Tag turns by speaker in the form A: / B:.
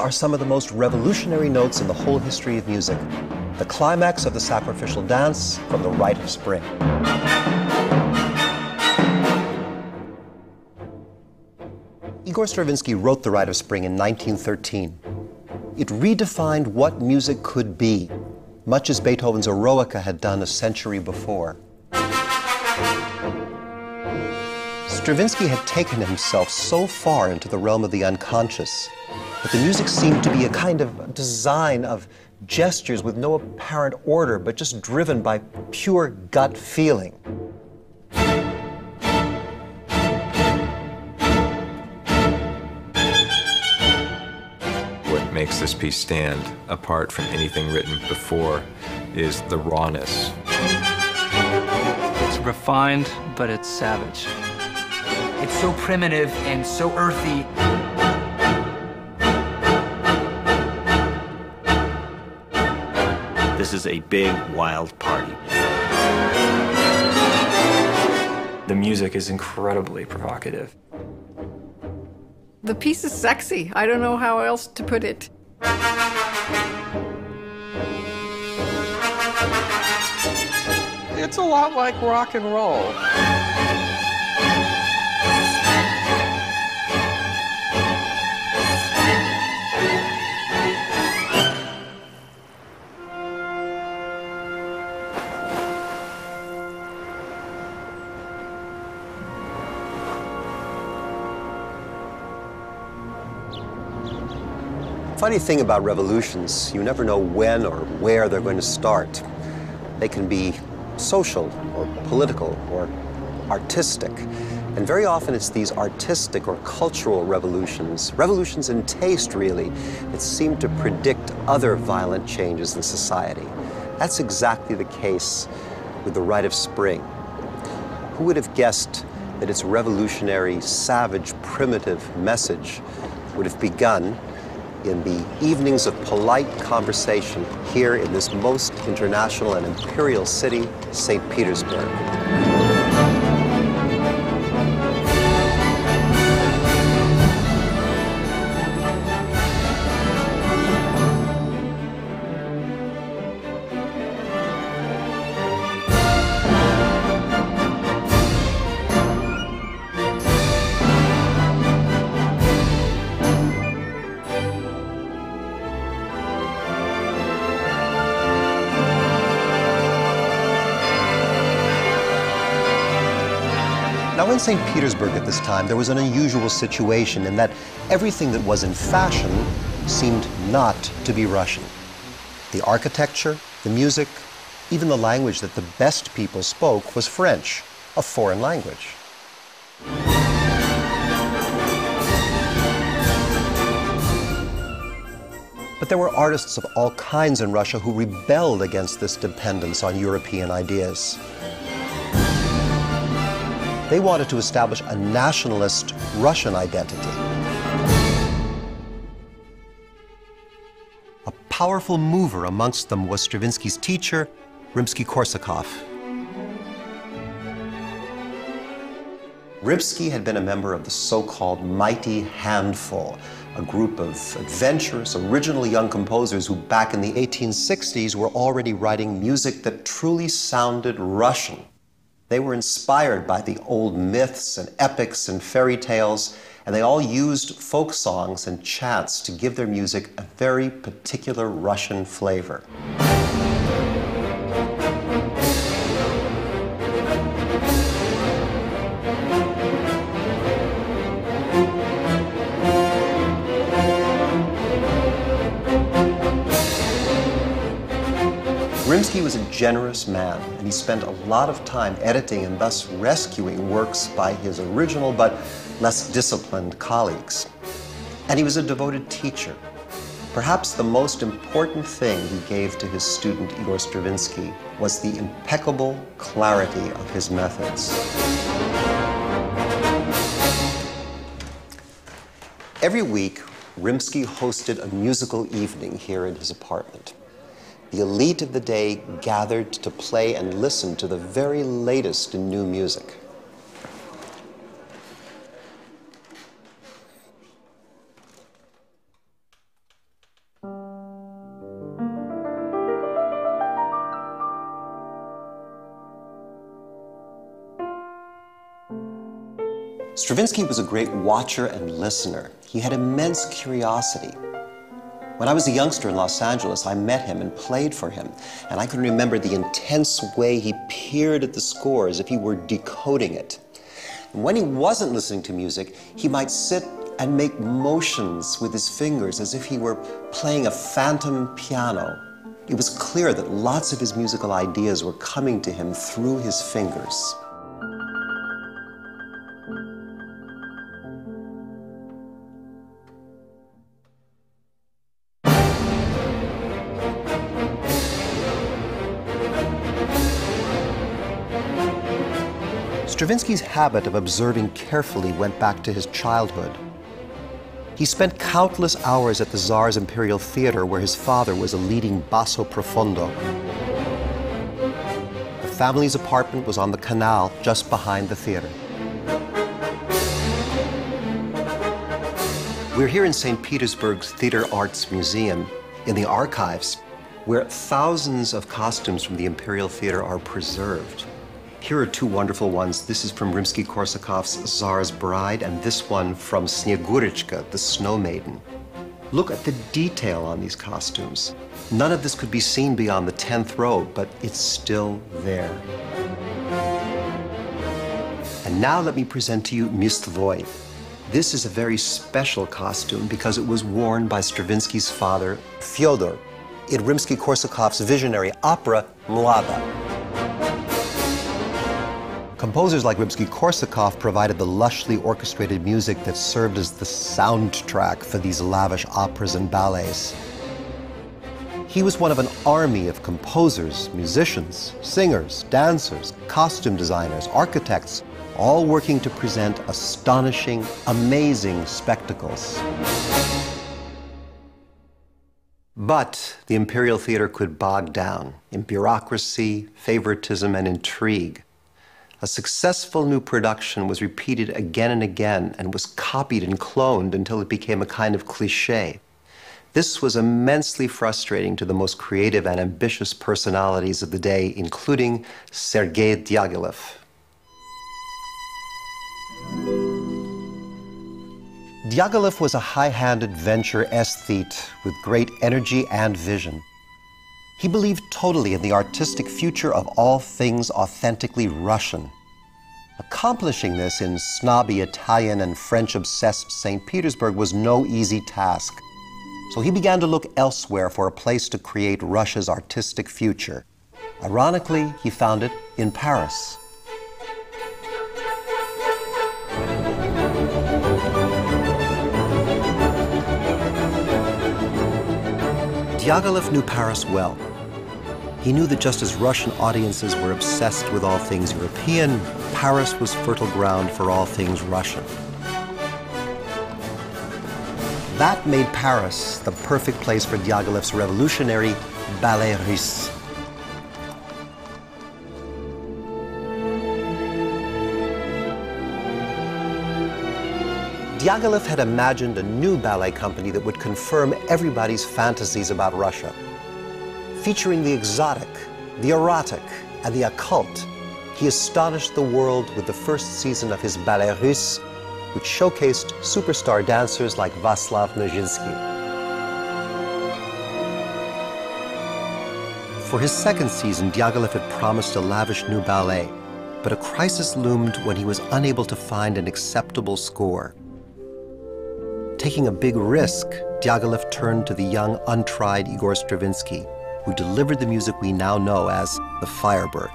A: are some of the most revolutionary notes in the whole history of music. The climax of the sacrificial dance from the Rite of Spring. Igor Stravinsky wrote the Rite of Spring in 1913. It redefined what music could be, much as Beethoven's Eroica had done a century before. Stravinsky had taken himself so far into the realm of the unconscious that the music seemed to be a kind of design of gestures with no apparent order, but just driven by pure gut feeling.
B: What makes this piece stand apart from anything written before is the rawness.
C: It's refined, but it's savage.
D: It's so primitive and so earthy.
E: This is a big, wild party.
C: The music is incredibly provocative.
F: The piece is sexy. I don't know how else to put it.
C: It's a lot like rock and roll.
A: Funny thing about revolutions, you never know when or where they're going to start. They can be social or political or artistic. And very often it's these artistic or cultural revolutions, revolutions in taste really, that seem to predict other violent changes in society. That's exactly the case with the Rite of Spring. Who would have guessed that its revolutionary, savage, primitive message would have begun in the evenings of polite conversation here in this most international and imperial city, St. Petersburg. Now, in St. Petersburg at this time, there was an unusual situation in that everything that was in fashion seemed not to be Russian. The architecture, the music, even the language that the best people spoke was French, a foreign language. But there were artists of all kinds in Russia who rebelled against this dependence on European ideas. They wanted to establish a nationalist Russian identity. A powerful mover amongst them was Stravinsky's teacher, Rimsky-Korsakov. Rimsky had been a member of the so-called Mighty Handful, a group of adventurous, original young composers who back in the 1860s were already writing music that truly sounded Russian. They were inspired by the old myths and epics and fairy tales, and they all used folk songs and chants to give their music a very particular Russian flavor. Rimsky was a generous man, and he spent a lot of time editing and thus rescuing works by his original but less disciplined colleagues. And he was a devoted teacher. Perhaps the most important thing he gave to his student Igor Stravinsky was the impeccable clarity of his methods. Every week, Rimsky hosted a musical evening here in his apartment. The elite of the day gathered to play and listen to the very latest in new music. Stravinsky was a great watcher and listener. He had immense curiosity. When I was a youngster in Los Angeles, I met him and played for him, and I can remember the intense way he peered at the score as if he were decoding it. And when he wasn't listening to music, he might sit and make motions with his fingers as if he were playing a phantom piano. It was clear that lots of his musical ideas were coming to him through his fingers. Stravinsky's habit of observing carefully went back to his childhood. He spent countless hours at the Tsar's Imperial Theater, where his father was a leading basso profondo. The family's apartment was on the canal just behind the theater. We're here in St. Petersburg's Theater Arts Museum, in the archives, where thousands of costumes from the Imperial Theater are preserved. Here are two wonderful ones. This is from Rimsky-Korsakov's Tsar's Bride, and this one from Snegurichka, the Snow Maiden. Look at the detail on these costumes. None of this could be seen beyond the 10th row, but it's still there. And now let me present to you Mistvoi. This is a very special costume because it was worn by Stravinsky's father, Fyodor, in Rimsky-Korsakov's visionary opera, Mlada. Composers like Rimsky-Korsakov provided the lushly orchestrated music that served as the soundtrack for these lavish operas and ballets. He was one of an army of composers, musicians, singers, dancers, costume designers, architects, all working to present astonishing, amazing spectacles. But the Imperial Theater could bog down in bureaucracy, favoritism, and intrigue. A successful new production was repeated again and again and was copied and cloned until it became a kind of cliché. This was immensely frustrating to the most creative and ambitious personalities of the day, including Sergei Diaghilev. Diaghilev was a high-handed venture aesthete with great energy and vision. He believed totally in the artistic future of all things authentically Russian. Accomplishing this in snobby Italian and French-obsessed St. Petersburg was no easy task. So he began to look elsewhere for a place to create Russia's artistic future. Ironically, he found it in Paris. Diaghilev knew Paris well. He knew that just as Russian audiences were obsessed with all things European, Paris was fertile ground for all things Russian. That made Paris the perfect place for Diaghilev's revolutionary Ballet Russe. Diaghilev had imagined a new ballet company that would confirm everybody's fantasies about Russia. Featuring the exotic, the erotic, and the occult, he astonished the world with the first season of his Ballet Russe, which showcased superstar dancers like Vaslav Nijinsky. For his second season, Diaghilev had promised a lavish new ballet, but a crisis loomed when he was unable to find an acceptable score. Taking a big risk, Diaghilev turned to the young, untried Igor Stravinsky, who delivered the music we now know as the Firebird.